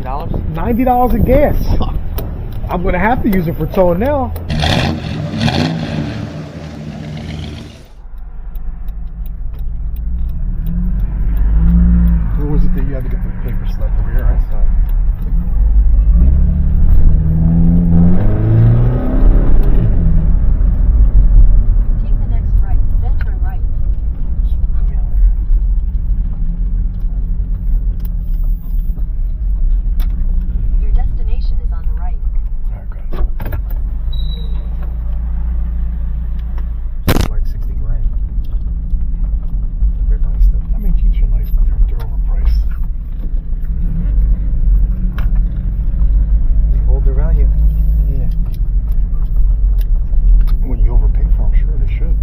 $90? $90 in gas. I'm gonna have to use it for towing now. Where was it that you had to get the paper stuff over here? Right? Take the next right, then turn right. Your destination is on the right. Alright, good. Like 60 grand. They're nice stuff. I mean, Jeeps are nice, but they're overpriced. They hold their value. Yeah. When you overpay for them, sure they should.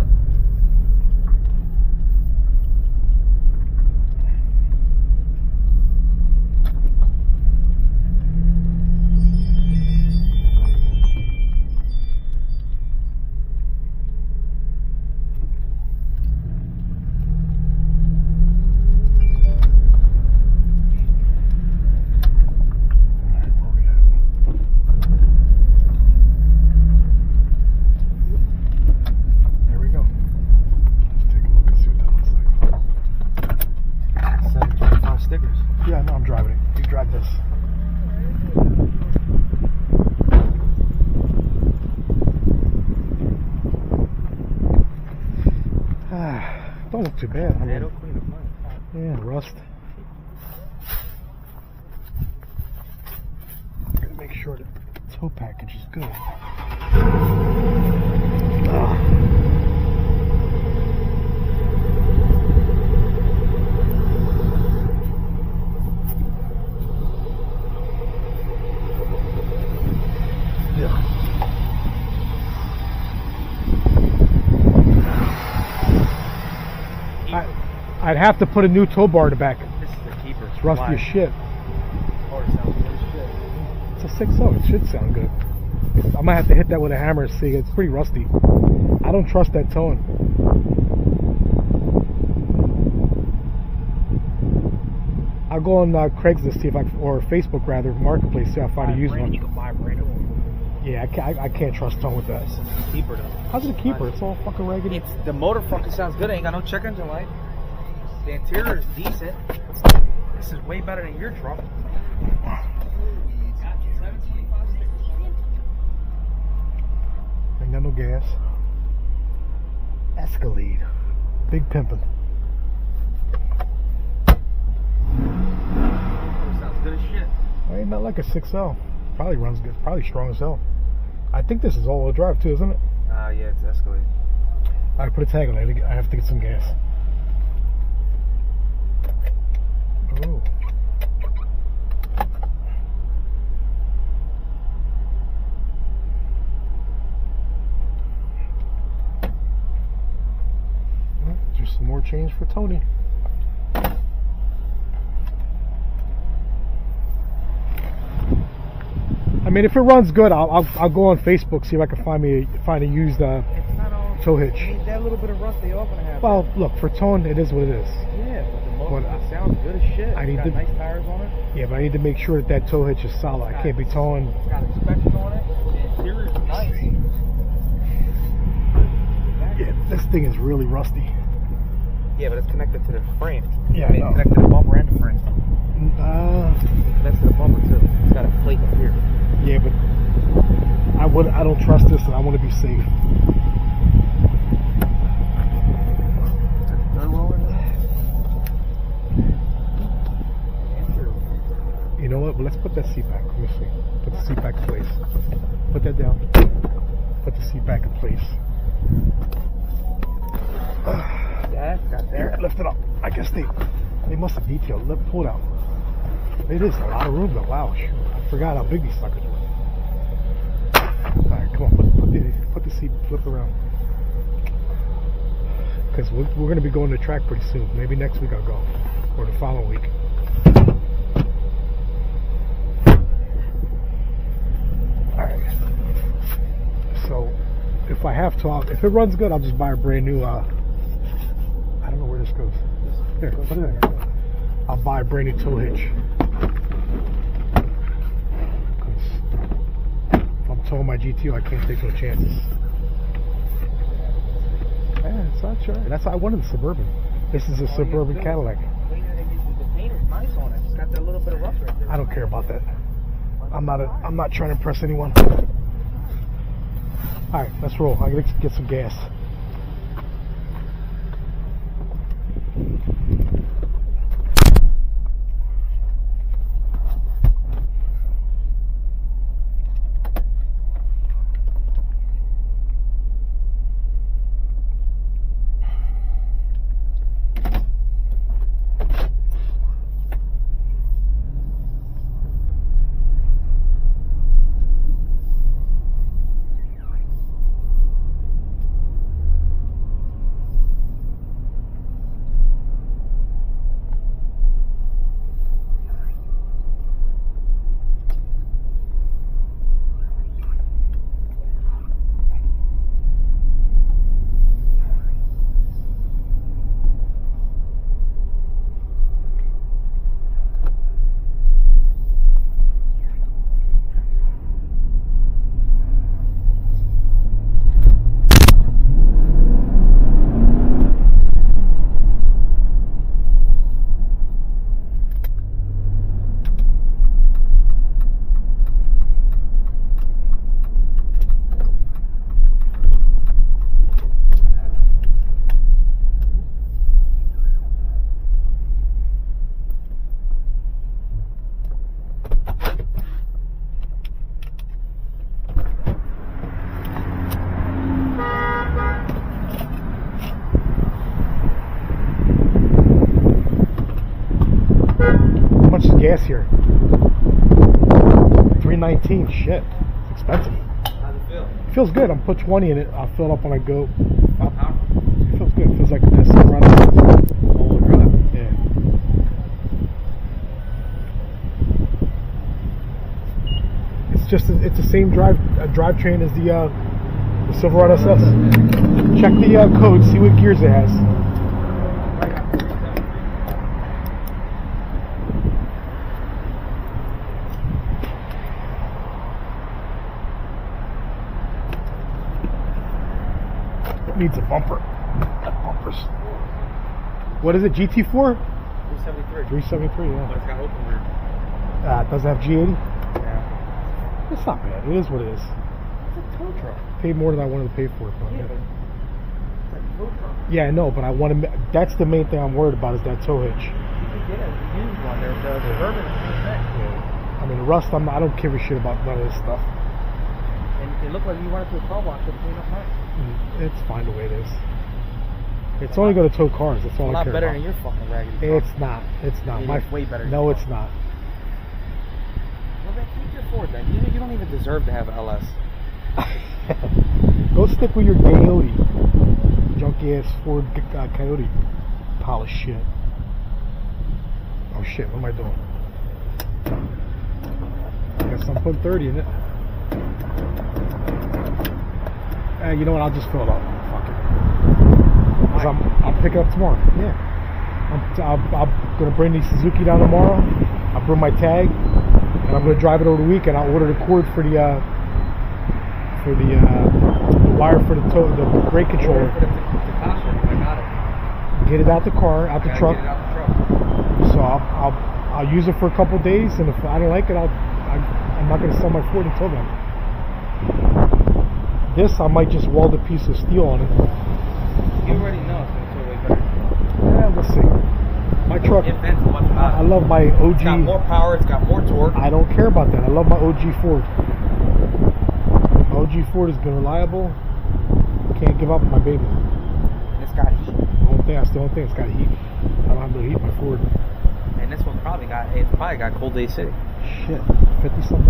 Yeah, no, I'm driving it. You drive this. Don't look too bad. Yeah, it'll clean up mine. Yeah, rust. Gotta make sure the tow package is good. I'd have to put a new tow bar in the back. This is the keeper. It's rusty as shit. Oh, it sounds good as shit. It's a 6.0. It should sound good. I might have to hit that with a hammer and see. It's pretty rusty. I don't trust that towing. I'll go on Craigslist, see if I or Facebook rather, Marketplace, see if I find a used one. You can buy a brand new one. Yeah, I can't trust towing with that. This is the keeper though. How's it a keeper? It's all fucking raggedy. It's the motor fucking sounds good. It ain't got no check engine light. The interior is decent. This is way better than your truck. Ain't got no gas. Escalade. Big pimpin'. Sounds good as shit. Well, ain't not like a 6L. Probably runs good. Probably strong as hell. I think this is all-wheel drive too, isn't it? Yeah, it's Escalade. I put a tag on it. I have to get some gas. Oh. Well, just some more change for Tony. I mean, if it runs good, I'll go on Facebook, see if I can find a used tow hitch. I mean, that little bit of rust they all gonna have. Well, look, for towing, it is what it is. Yeah, but the motor sounds good as shit. I need got to, nice tires on it. Yeah, but I need to make sure that tow hitch is solid. I can't be towing. It's got inspection on it. The interior is nice. Yeah, this thing is really rusty. Yeah, but it's connected to the frame. Yeah, I mean, it's connected to the bumper and the frame. It connects to the bumper too. It's got a plate up here. Yeah, but I don't trust this, and I want to be safe. You know what? Well, let's put that seat back. Let me see. Put the seat back in place. Put that down. Put the seat back in place. Yeah, got there. Here, lift it up. I guess they must have detailed. Pull it out. It is a lot of room though. Wow, shoot. I forgot how big these suckers were. Alright, come on. Put the seat, flip around. Because we're going to be going to the track pretty soon. Maybe next week I'll go. Or the following week. Alright. So, if I have to, if it runs good, I'll just buy a brand new, I don't know where this goes. Here, put it in. I'll buy a brand new tow hitch. told my GTO I can't take no chances. Yeah, it's not sure. That's why I wanted the Suburban. This is a Suburban Cadillac. The paint is nice on it. It's got that little bit of rough right there. I don't care about that. I'm not trying to impress anyone. All right, let's roll. I'm gonna get some gas. Gas here. $3.19. Shit, it's expensive. How's it feel? It feels good. I'm put 20 in it. I'll fill it up when I go. It feels good. It feels like this run. All-wheel drive. Yeah. It's just it's the same drivetrain as the Silverado SS. Check the code. See what gears it has. Needs a bumper. Bumpers. What is it? GT4? 373. 373, yeah. But it's got open rear. It doesn't have G80? Yeah. It's not bad. It is what it is. It's a tow truck. Paid more than I wanted to pay for it. But Yeah, but it's like a tow truck. yeah, I know, but I want to. That's the main thing I'm worried about is that tow hitch. You can get a used one. The Suburban is perfect. Yeah. I mean, the rust. I don't give a shit about none of this stuff. And it looked like you went to a car wash to clean up nice. It's fine the way it is. It's only going to tow cars. That's all A I lot care better about. than your fucking raggedy car. It's not. It's not. It's way better than No, your it's not. Well, then keep your Ford then. You don't even deserve to have an LS. Go stick with your Coyote. Junky ass Ford Coyote. Pile of shit. Oh shit, what am I doing? Guess I'm putting 30 in it. You know what? I'll just fill it up. Fuck it. 'Cause I'll pick it up tomorrow. Yeah. I'm gonna bring the Suzuki down tomorrow. I'll bring my tag, and I'm gonna drive it over the weekend. I'll order the cord for the wire for the brake controller. I got it. Get it out the car, out the truck. Get it out the truck. So I'll use it for a couple of days, and if I don't like it, I'm not gonna sell my Ford until then. This I might just weld a piece of steel on it. You already know it's going to feel way better. Yeah, we'll see. My truck. It vents much better. I love my OG. It's got more power. It's got more torque. I don't care about that. I love my OG Ford. My OG Ford has been reliable. Can't give up on my baby. And it's got heat. That's the only thing. It's got heat. I don't have no heat in my Ford. And this one probably got Cold Day City. Shit, $50-some.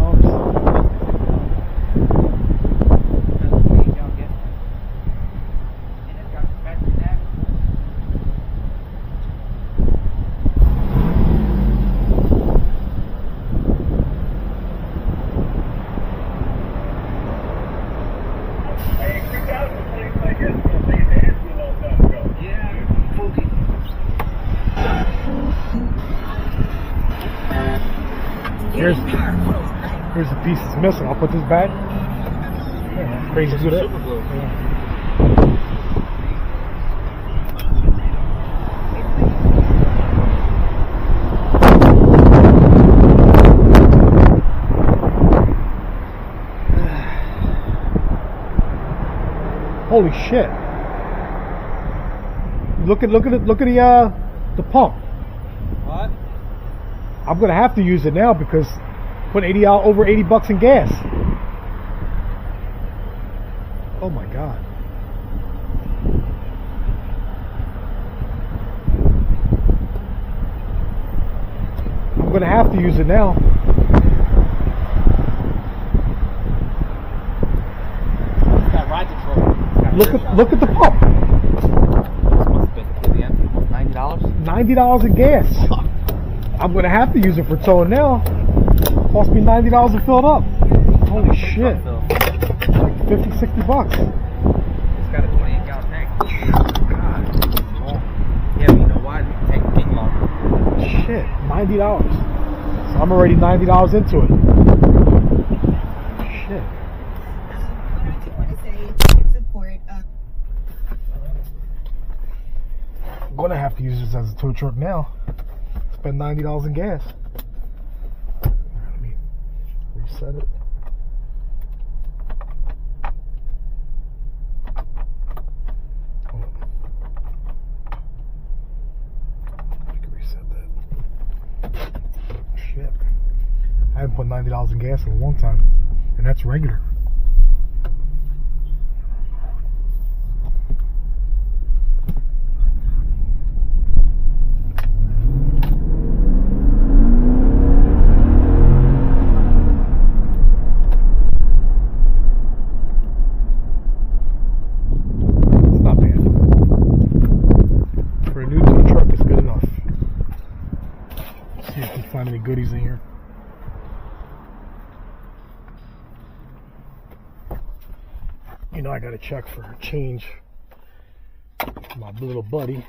Here's the piece that's missing. I'll put this back. Yeah, crazy good. Super glue. Yeah. Holy shit! Look at the pump. What? I'm gonna have to use it now because put over $80 in gas. Oh my god! I'm gonna have to use it now. Got ride control. Look at the pump. $90 in gas. I'm gonna have to use it for towing now. Cost me $90 to fill it up. Holy shit! Like $50-$60. It's got a 28-gallon tank. God. Yeah, but you know why? The tank being longer. Shit, $90. So I'm already $90 into it. Shit. I want to say in support of. I'm gonna have to use this as a tow truck now. Spend $90 in gas. Let me reset it. Hold on. I can reset that. Shit. I haven't put $90 in gas in a long time. And that's regular. Find any goodies in here. You know I gotta check for a change. My little buddy.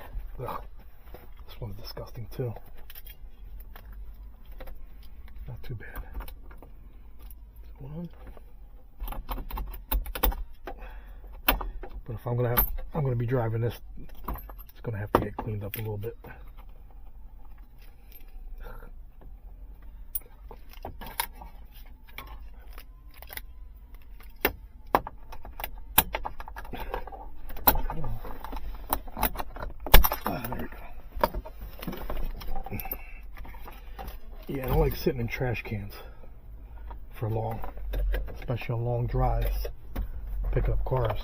Ugh, this one's disgusting too. Not too bad. One. But if I'm gonna be driving this, it's gonna have to get cleaned up a little bit. Yeah, I don't like sitting in trash cans for long, especially on long drives, picking up cars.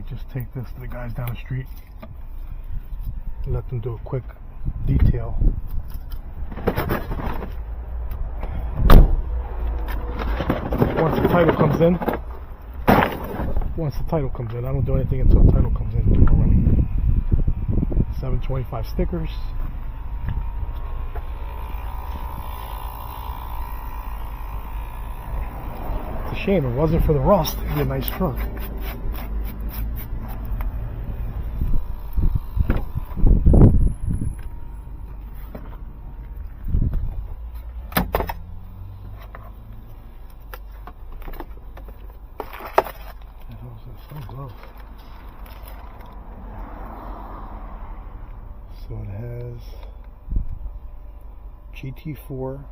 Just take this to the guys down the street and let them do a quick detail. Once the title comes in, I don't do anything until the title comes in already. 725 stickers. It's a shame it wasn't for the rust. It'd be a nice truck. So it has GT4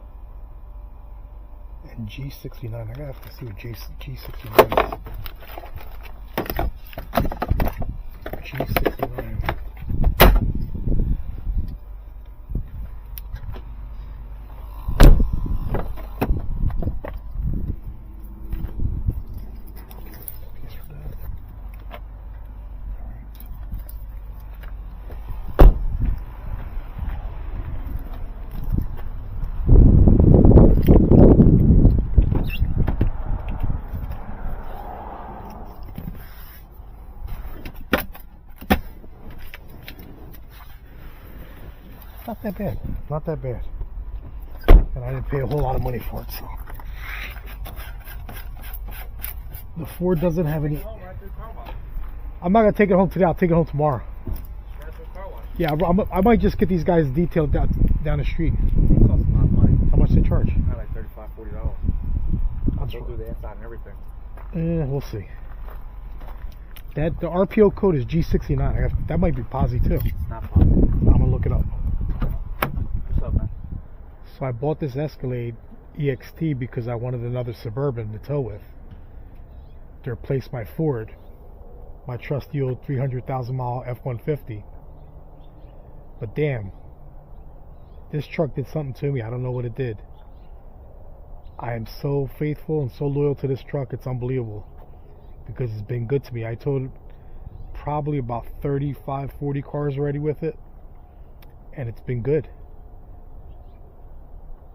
and G69. I gotta have to see what G69 is. G69. not that bad. Not that bad. And I didn't pay a whole lot of money for it, so. The Ford doesn't have any. I'm not gonna take it home today. I'll take it home tomorrow. Yeah, I might just get these guys detailed down the street. It costs a lot of money. How much they charge? Like $35, $40. I'll go through the inside and everything. We'll see. The RPO code is G69. That might be Posi too. It's not possible. I'm gonna look it up. What's up, man? So I bought this Escalade EXT because I wanted another Suburban to tow with to replace my Ford, my trusty old 300,000 mile F150. But damn, this truck did something to me. I don't know what it did. I am so faithful and so loyal to this truck, it's unbelievable. Because it's been good to me. I towed probably about 35, 40 cars already with it. And it's been good.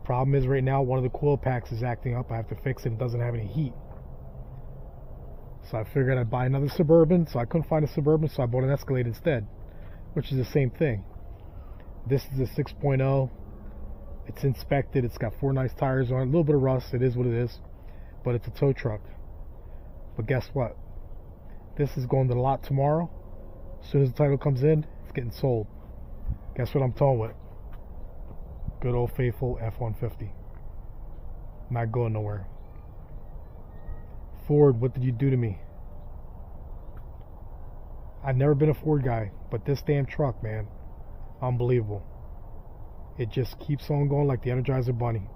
Problem is right now, one of the coil packs is acting up. I have to fix it. It doesn't have any heat. So I figured I'd buy another Suburban. So I couldn't find a Suburban, so I bought an Escalade instead. Which is the same thing. This is a 6.0. It's inspected. It's got 4 nice tires on it. A little bit of rust. It is what it is. But it's a tow truck. But guess what? This is going to the lot tomorrow. As soon as the title comes in, it's getting sold. Guess what I'm towing with? Good old faithful F150. Not going nowhere. Ford, what did you do to me? I've never been a Ford guy, but this damn truck, man, unbelievable. It just keeps on going like the Energizer Bunny.